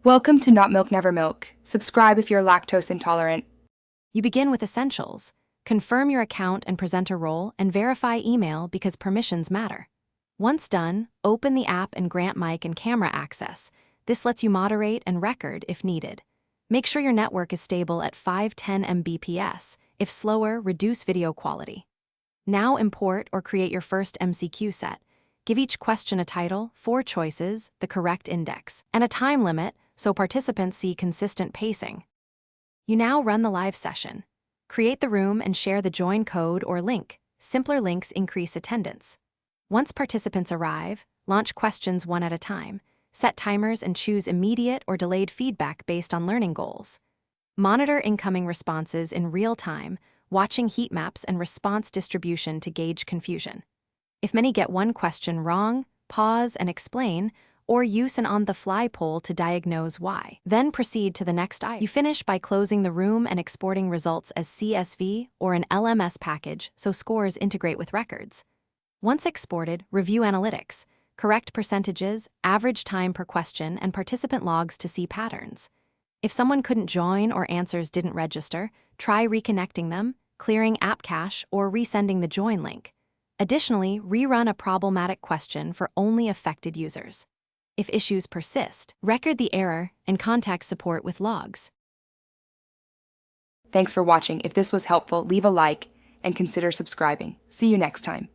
Welcome to Not Milk Never Milk. Subscribe if you're lactose intolerant. You begin with essentials. Confirm your account and presenter role and verify email because permissions matter. Once done, open the app and grant mic and camera access. This lets you moderate and record if needed. Make sure your network is stable at 510 Mbps. If slower, reduce video quality. Now import or create your first MCQ set. Give each question a title, 4 choices, the correct index, and a time limit so participants see consistent pacing. You now run the live session. Create the room and share the join code or link. Simpler links increase attendance. Once participants arrive, launch questions one at a time. Set timers and choose immediate or delayed feedback based on learning goals. Monitor incoming responses in real time, watching heat maps and response distribution to gauge confusion. If many get one question wrong, pause and explain, or use an on-the-fly poll to diagnose why. Then proceed to the next item. You finish by closing the room and exporting results as CSV or an LMS package so scores integrate with records. Once exported, review analytics, correct percentages, average time per question, and participant logs to see patterns. If someone couldn't join or answers didn't register, try reconnecting them, clearing app cache, or resending the join link. Additionally, rerun a problematic question for only affected users. If issues persist, record the error and contact support with logs. Thanks for watching. If this was helpful, leave a like and consider subscribing. See you next time.